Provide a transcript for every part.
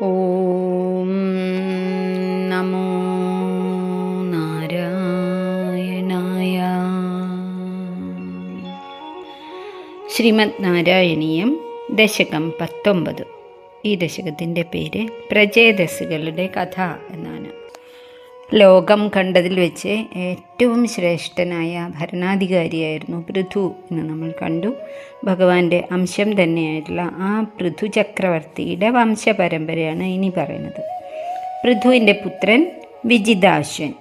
ഓം നമോ നാരായണായ. ശ്രീമദ് നാരായണീയം ദശകം 19. ഈ ദശകത്തിൻ്റെ പേര് പ്രചേതസ്സുകളുടെ കഥ എന്നാണ്. ലോകം കണ്ടതിൽ വെച്ച് ഏറ്റവും ശ്രേഷ്ഠനായ ഭരണാധികാരിയായിരുന്നു പൃഥു എന്ന് നമ്മൾ കണ്ടു. ഭഗവാന്റെ അംശം തന്നെയായിട്ടുള്ള ആ പൃഥു ചക്രവർത്തിയുടെ വംശപരമ്പരയാണ് ഇനി പറയുന്നത്. പൃഥുവിൻ്റെ പുത്രൻ വിജിതാശ്വൻ.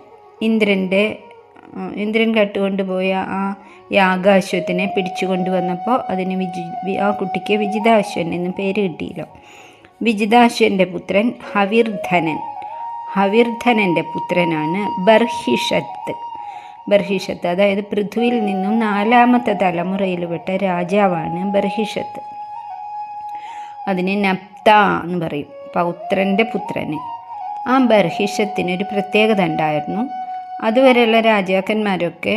ഇന്ദ്രൻ കട്ടുകൊണ്ടുപോയ ആ യാഗാശ്വത്തിനെ പിടിച്ചു കൊണ്ടുവന്നപ്പോൾ അതിന് ആ കുട്ടിക്ക് വിജിതാശ്വൻ എന്ന് പേര് കിട്ടിയല്ലോ. വിജിതാശ്വൻ്റെ പുത്രൻ ഹവിർധനൻ്റെ പുത്രനാണ് ബർഹിഷത്ത്. അതായത് പൃഥുവിൽ നിന്നും 4ാമത്തെ തലമുറയിൽപ്പെട്ട രാജാവാണ് ബർഹിഷത്ത്. അതിന് നപ്ത എന്ന് പറയും, പൗത്രൻ്റെ പുത്രന്. ആ ബർഹിഷത്തിനൊരു പ്രത്യേകത ഉണ്ടായിരുന്നു. അതുവരെയുള്ള രാജാക്കന്മാരൊക്കെ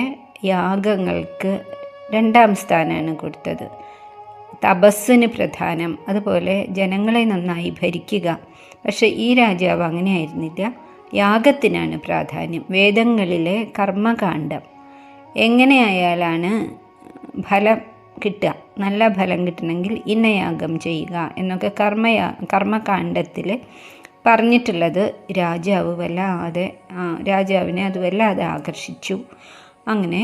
യാഗങ്ങൾക്ക് 2ാം സ്ഥാനമാണ് കൊടുത്തത്. തപസ്സിന് പ്രധാനം, അതുപോലെ ജനങ്ങളെ നന്നായി ഭരിക്കുക. പക്ഷെ ഈ രാജാവ് അങ്ങനെയായിരുന്നില്ല. യാഗത്തിനാണ് പ്രാധാന്യം. വേദങ്ങളിലെ കർമ്മകാണ്ഡം എങ്ങനെയായാലാണ് ഫലം കിട്ടുക, നല്ല ഫലം കിട്ടണമെങ്കിൽ ഇന്ന യാഗം ചെയ്യുക എന്നൊക്കെ കർമ്മകാണ്ഡത്തിൽ പറഞ്ഞിട്ടുള്ളത് രാജാവിനെ അത് വല്ലാതെ ആകർഷിച്ചു. അങ്ങനെ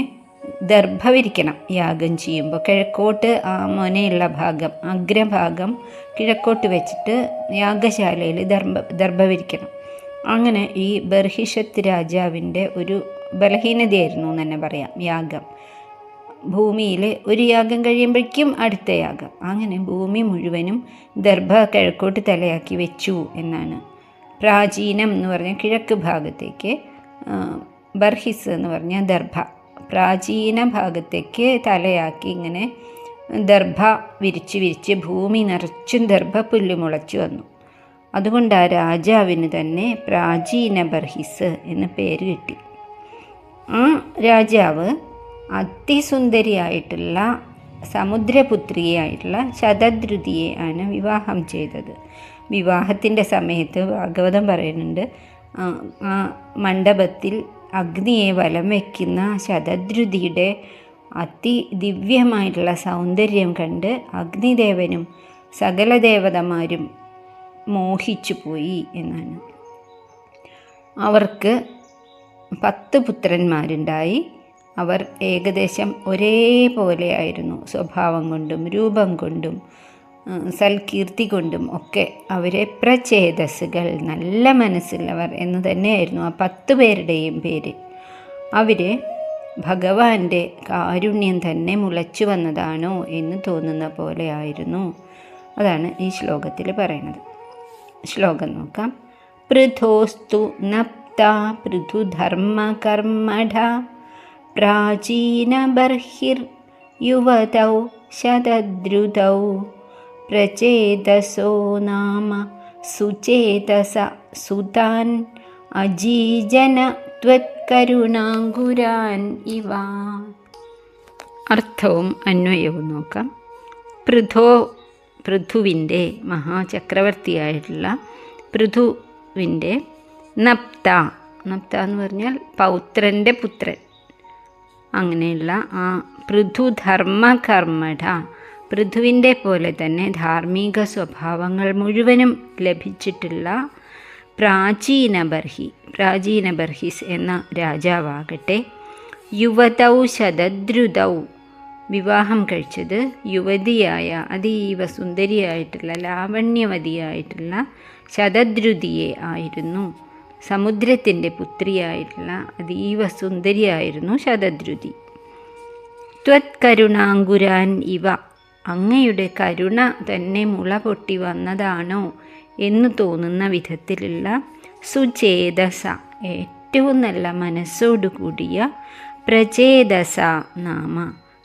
ദർഭ വിരിക്കണം യാഗം ചെയ്യുമ്പോൾ. കിഴക്കോട്ട് ആ മൊനയുള്ള ഭാഗം, അഗ്രഭാഗം കിഴക്കോട്ട് വെച്ചിട്ട് യാഗശാലയിൽ ദർഭ വിരിക്കണം. അങ്ങനെ ഈ ബർഹിഷത്ത് രാജാവിൻ്റെ ഒരു ബലഹീനതയായിരുന്നു എന്ന് തന്നെ പറയാം യാഗം. ഭൂമിയിൽ ഒരു യാഗം കഴിയുമ്പോഴേക്കും അടുത്ത യാഗം. അങ്ങനെ ഭൂമി മുഴുവനും ദർഭ കിഴക്കോട്ട് തലയാക്കി വെച്ചു എന്നാണ്. പ്രാചീനം എന്ന് പറഞ്ഞാൽ കിഴക്ക് ഭാഗത്തേക്ക്, ബർഹിസ് എന്ന് പറഞ്ഞാൽ ദർഭ പ്രാചീന ഭാഗത്തേക്ക് തലയാക്കി ഇങ്ങനെ ദർഭ വിരിച്ച് ഭൂമി നിറച്ചും ദർഭ പുല്ല് മുളച്ചു വന്നു. അതുകൊണ്ട് ആ രാജാവിന് തന്നെ പ്രാചീന ബർഹിസ് എന്ന് പേര് കിട്ടി. ആ രാജാവ് അതിസുന്ദരിയായിട്ടുള്ള സമുദ്രപുത്രിയായിട്ടുള്ള ശതദ്രുതിയെ ആണ് വിവാഹം ചെയ്തത്. വിവാഹത്തിൻ്റെ സമയത്ത് ഭാഗവതം പറയുന്നുണ്ട്, ആ മണ്ഡപത്തിൽ അഗ്നിയെ വലം വയ്ക്കുന്ന ശതദ്രുതിയുടെ അതിദിവ്യമായിട്ടുള്ള സൗന്ദര്യം കണ്ട് അഗ്നിദേവനും സകല ദേവതമാരും മോഹിച്ചു പോയി എന്നാണ്. അവർക്ക് 10 പുത്രന്മാരുണ്ടായി. അവർ ഏകദേശം ഒരേപോലെയായിരുന്നു. സ്വഭാവം കൊണ്ടും രൂപം കൊണ്ടും സൽകീർത്തി കൊണ്ടും ഒക്കെ അവരെ പ്രചേതസ്സുകൾ, നല്ല മനസ്സുള്ളവർ എന്ന് തന്നെയായിരുന്നു ആ 10 പേരുടെയും പേര്. അവർ ഭഗവാന്റെ കാരുണ്യം തന്നെ മുളച്ചു വന്നതാണോ എന്ന് തോന്നുന്ന പോലെ ആയിരുന്നു. അതാണ് ഈ ശ്ലോകത്തിൽ പറയുന്നത്. ശ്ലോകം നോക്കാം. പൃഥോസ്തു നപ്ത പൃഥുധർമ്മ കർമ്മഠ പ്രാചീന ബർഹിർ യുവതൗ ശതദ്രുതൗ പ്രചേതസോ നാമ സുചേതസ സുതാൻ അജീജന ത്വത്കരുണാങ്കുരാൻ ഇവ. അർത്ഥവും അന്വയവും നോക്കാം. പൃഥുവിൻ്റെ മഹാചക്രവർത്തിയായിട്ടുള്ള പൃഥുവിൻ്റെ നപ്ത എന്ന് പറഞ്ഞാൽ പൗത്രൻ്റെ പുത്രൻ. അങ്ങനെയുള്ള ആ പൃഥുധർമ്മ കർമ്മഠ, പൃഥുവിൻ്റെ പോലെ തന്നെ ധാർമ്മിക സ്വഭാവങ്ങൾ മുഴുവനും ലഭിച്ചിട്ടുള്ള പ്രാചീന ബർഹിസ് എന്ന രാജാവാകട്ടെ യുവതൗ ശതദ്രുതൗ, വിവാഹം കഴിച്ചത് യുവതിയായ അതീവ സുന്ദരിയായിട്ടുള്ള ലാവണ്യവതിയായിട്ടുള്ള ശതദ്രുതിയെ ആയിരുന്നു. സമുദ്രത്തിൻ്റെ പുത്രിയായിട്ടുള്ള അതീവ സുന്ദരിയായിരുന്നു ശതദ്രുതി. ത്വത്കരുണാങ്കുരാൻ ഇവ, അങ്ങയുടെ കരുണ തന്നെ മുള പൊട്ടി വന്നതാണോ എന്ന് തോന്നുന്ന വിധത്തിലുള്ള സുചേതസ, ഏറ്റവും നല്ല മനസ്സോടുകൂടിയ പ്രചേതസ നാമ,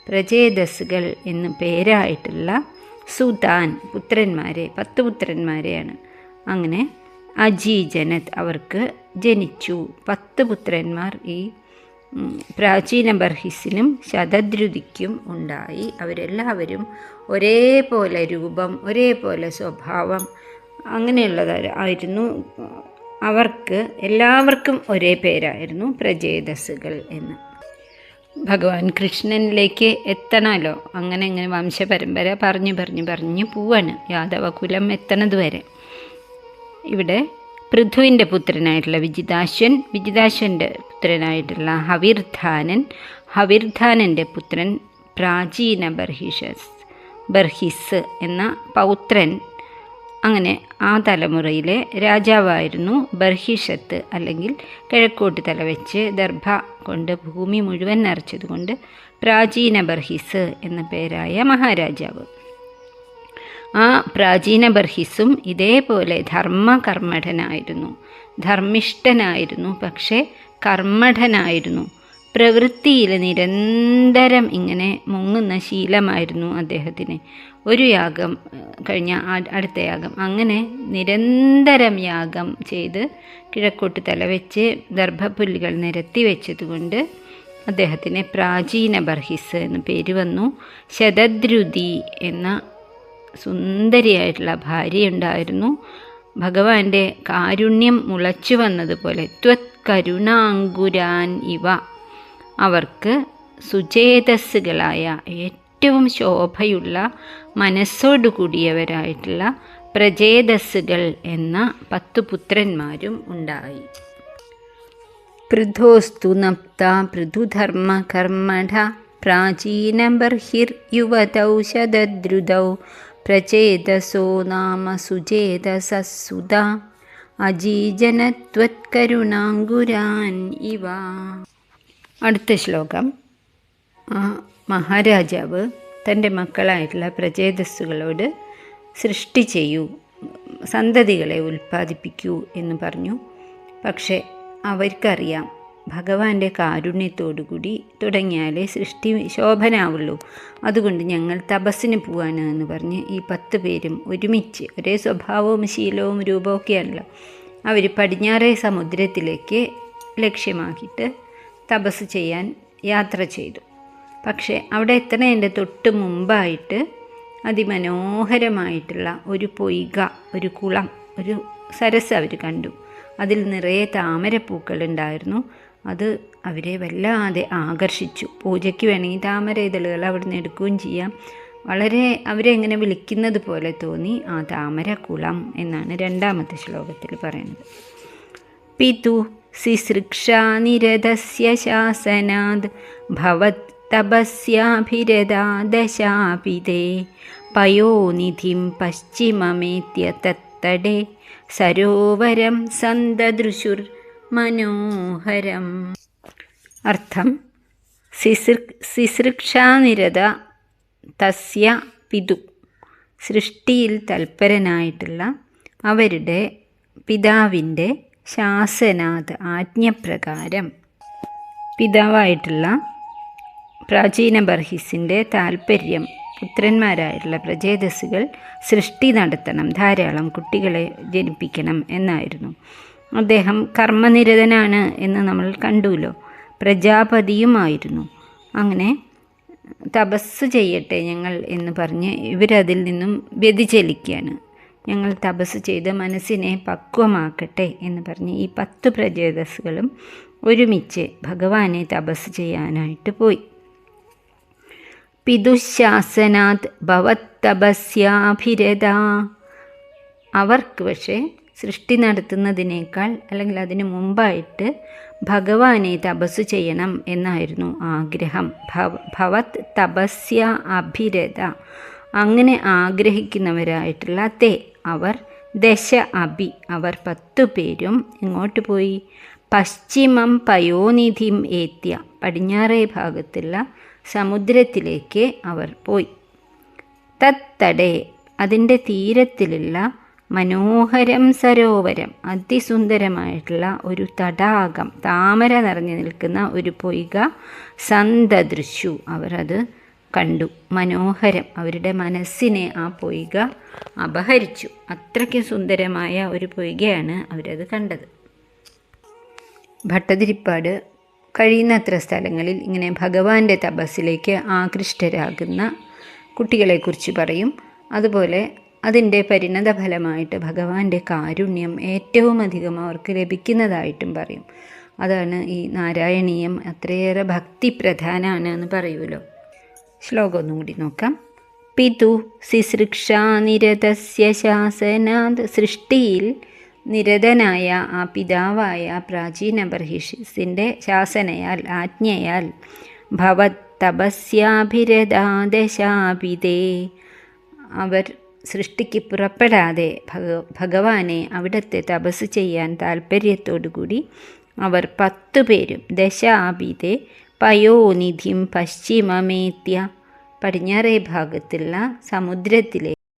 പ്രചേതസ്സുകൾ എന്ന് പേരായിട്ടുള്ള സുതാൻ, പുത്രന്മാരെ, 10 പുത്രന്മാരെയാണ്. അങ്ങനെ അജീജനത്, അവർക്ക് ജനിച്ചു 10 പുത്രന്മാർ ഈ പ്രാചീന ബർഹിസിനും ശതദ്രുതിക്കും ഉണ്ടായി. അവരെല്ലാവരും ഒരേപോലെ രൂപം, ഒരേപോലെ സ്വഭാവം, അങ്ങനെയുള്ളതായിരുന്നു. അവർക്ക് എല്ലാവർക്കും ഒരേ പേരായിരുന്നു പ്രചേതസ്സുകൾ എന്ന്. ഭഗവാൻ കൃഷ്ണനിലേക്ക് എത്തണമല്ലോ, അങ്ങനെ വംശപരമ്പര പറഞ്ഞു പോവാണ് യാദവകുലം എത്തണത് വരെ. ഇവിടെ പൃഥുവിൻ്റെ പുത്രനായിട്ടുള്ള വിജിതാശ്വൻ്റെ പുത്രനായിട്ടുള്ള ഹവിർധാനൻ്റെ പുത്രൻ പ്രാചീന ബർഹിസ് എന്ന പൗത്രൻ. അങ്ങനെ ആ തലമുറയിലെ രാജാവായിരുന്നു ബർഹിഷത്ത്, അല്ലെങ്കിൽ കിഴക്കോട്ട് തലവെച്ച് ദർഭ കൊണ്ട് ഭൂമി മുഴുവൻ നിറച്ചതുകൊണ്ട് പ്രാചീന ബർഹിസ് എന്ന പേരായ മഹാരാജാവ്. ആ പ്രാചീന ബർഹിസും ഇതേപോലെ ധർമ്മിഷ്ഠനായിരുന്നു, പക്ഷേ കർമ്മഠനായിരുന്നു. പ്രവൃത്തിയിൽ നിരന്തരം ഇങ്ങനെ മുങ്ങുന്ന ശീലമായിരുന്നു അദ്ദേഹത്തിന്. ഒരു യാഗം കഴിഞ്ഞ അടുത്ത യാഗം, അങ്ങനെ നിരന്തരം യാഗം ചെയ്ത് കിഴക്കോട്ട് തലവെച്ച് ദർഭപ്പുല്ലുകൾ നിരത്തി വെച്ചതുകൊണ്ട് അദ്ദേഹത്തിന് പ്രാചീന ബർഹിസ് എന്ന് പേര് വന്നു. ശതദ്രുതി എന്ന സുന്ദരിയായിട്ടുള്ള ഭാര്യയുണ്ടായിരുന്നു. ഭഗവാന്റെ കാരുണ്യം മുളച്ചു വന്നതുപോലെ ത്വത്കരുണാങ്കുരാൻ ഇവ അവർക്ക് സുചേതസ്സുകളായ ഏറ്റവും ശോഭയുള്ള മനസ്സോടുകൂടിയവരായിട്ടുള്ള പ്രചേതസ്സുകൾ എന്ന 10 പുത്രന്മാരും ഉണ്ടായി. പൃഥോസ്തു നപ്ത പൃഥുധർമ്മ കർമ്മഠ പ്രാചീന ബർഹിർ യുവതൗ ശതദ്രുതൗ പ്രചേതസോ നാമ സുചേതസസുത അജീജനത്വത്കരുണാങ്കുരാൻ ഇവ. അടുത്ത ശ്ലോകം. മഹാരാജാവ് തൻ്റെ മക്കളായിട്ടുള്ള പ്രചേതസ്സുകളോട് സൃഷ്ടി ചെയ്യൂ, സന്തതികളെ ഉൽപ്പാദിപ്പിക്കൂ എന്ന് പറഞ്ഞു. പക്ഷേ അവർക്കറിയാം ഭഗവാന്റെ കാരുണ്യത്തോടുകൂടി തുടങ്ങിയാലേ സൃഷ്ടി ശോഭനാവുള്ളൂ, അതുകൊണ്ട് ഞങ്ങൾ തപസ്സിന് പോവാണ് എന്ന് പറഞ്ഞ് ഈ 10 പേരും ഒരുമിച്ച്, ഒരേ സ്വഭാവവും ശീലവും രൂപമൊക്കെയാണല്ലോ, അവർ പടിഞ്ഞാറേ സമുദ്രത്തിലേക്ക് ലക്ഷ്യമാക്കിയിട്ട് തപസ് ചെയ്യാൻ യാത്ര ചെയ്തു. പക്ഷേ അവിടെ എത്തണതിൻ്റെ തൊട്ട് മുമ്പായിട്ട് അതിമനോഹരമായിട്ടുള്ള ഒരു പൊയ്ക, ഒരു കുളം, ഒരു സരസ് അവർ കണ്ടു. അതിൽ നിറയെ താമരപ്പൂക്കളുണ്ടായിരുന്നു. അത് അവരെ വല്ലാതെ ആകർഷിച്ചു. പൂജയ്ക്ക് വേണമെങ്കിൽ താമര ഇതളുകൾ അവിടെ നിന്ന് എടുക്കുകയും ചെയ്യാം. വളരെ അവരെ എങ്ങനെ വിളിക്കുന്നത് പോലെ തോന്നി. ആ താമരക്കുളം എന്നാണ് 2ാമത്തെ ശ്ലോകത്തിൽ പറയുന്നത്. പിതു സിസൃക്ഷാനിരതസ്യ ശാസനാദ് ഭവത് തപസ്യാഭിരതാ ദശാപിതേ പയോനിധിം പശ്ചിമമേത്യ തത്തടേ സരോവരം സന്തദൃശുർ മനോഹരം. അർത്ഥം: സിസൃക്ഷാനിരത തസ്യ പിതു, സൃഷ്ടിയിൽ തൽപരനായിട്ടുള്ള അവരുടെ പിതാവിൻ്റെ ശാസനാത്, ആജ്ഞപ്രകാരം, പിതാവായിട്ടുള്ള പ്രാചീന ബർഹിസിൻ്റെ താൽപ്പര്യം പുത്രന്മാരായിട്ടുള്ള പ്രചേതസ്സുകൾ സൃഷ്ടി നടത്തണം, ധാരാളം കുട്ടികളെ ജനിപ്പിക്കണം എന്നായിരുന്നു. അദ്ദേഹം കർമ്മനിരതനാണ് എന്ന് നമ്മൾ കണ്ടുല്ലോ, പ്രജാപതിയുമായിരുന്നു. അങ്ങനെ തപസ് ചെയ്യട്ടെ ഞങ്ങൾ എന്ന് പറഞ്ഞ് ഇവരതിൽ നിന്നും വ്യതിചലിക്കുകയാണ്. ഞങ്ങൾ തപസ് ചെയ്ത് മനസ്സിനെ പക്വമാക്കട്ടെ എന്ന് പറഞ്ഞ് ഈ 10 പ്രചേതസ്സുകളും ഒരുമിച്ച് ഭഗവാനെ തപസ് ചെയ്യാനായിട്ട് പോയി. പിതുശാസനാത് ഭവത്തപസ്യാഭിരത, അവർക്ക് പക്ഷേ സൃഷ്ടി നടത്തുന്നതിനേക്കാൾ അല്ലെങ്കിൽ അതിനു മുമ്പായിട്ട് ഭഗവാനെ തപസ് ചെയ്യണം എന്നായിരുന്നു ആഗ്രഹം. ഭവത് തപസ്യ അഭിരത, അങ്ങനെ ആഗ്രഹിക്കുന്നവരായിട്ടുള്ള അവർ അവർ 10 പേരും ഇങ്ങോട്ട് പോയി. പശ്ചിമം പയോനിധിം ഏത്യ, പടിഞ്ഞാറേ ഭാഗത്തുള്ള സമുദ്രത്തിലേക്ക് അവർ പോയി. തത്തടേ, അതിൻ്റെ തീരത്തിലുള്ള മനോഹരം സരോവരം, അതിസുന്ദരമായിട്ടുള്ള ഒരു തടാകം, താമര നിറഞ്ഞു നിൽക്കുന്ന ഒരു പൊയ്ക, സന്തദൃശു, അവർ അത് കണ്ടു. മനോഹരം, അവരുടെ മനസ്സിനെ ആ പൊയ്ക അപഹരിച്ചു. അത്രയ്ക്ക് സുന്ദരമായ ഒരു പൊയ്കയാണ് അവരത് കണ്ടത്. ഭട്ടതിരിപ്പാട് കഴിയുന്നത്ര സ്ഥലങ്ങളിൽ ഇങ്ങനെ ഭഗവാന്റെ തപസ്സിലേക്ക് ആകൃഷ്ടരാകുന്ന കുട്ടികളെക്കുറിച്ച് പറയും. അതുപോലെ അതിൻ്റെ പരിണത ഫലമായിട്ട് ഭഗവാന്റെ കാരുണ്യം ഏറ്റവും അധികം അവർക്ക് ലഭിക്കുന്നതായിട്ടും പറയും. അതാണ് ഈ നാരായണീയം അത്രയേറെ ഭക്തിപ്രധാനാണ് എന്ന് പറയുമല്ലോ. ശ്ലോകം ഒന്നും കൂടി നോക്കാം. പിതു ശുശ്രൂഷാനിരതസ്യ ശാസനാത്, സൃഷ്ടിയിൽ നിരതനായ ആ പിതാവായ പ്രാചീന ബർഹിഷിസിൻ്റെ ശാസനയാൽ, ആജ്ഞയാൽ, ഭവത് തപസ്യാഭിരതാദശാപിതേ, അവർ സൃഷ്ടിക്ക് പുറപ്പെടാതെ ഭഗവാനെ അവിടുത്തെ തപസ് ചെയ്യാൻ താല്പര്യത്തോടുകൂടി അവർ 10 പേരും ദശാപിതേ പയോനിധിം പശ്ചിമമേത്യ, പടിഞ്ഞാറേ ഭാഗത്തുള്ള സമുദ്രത്തിലെ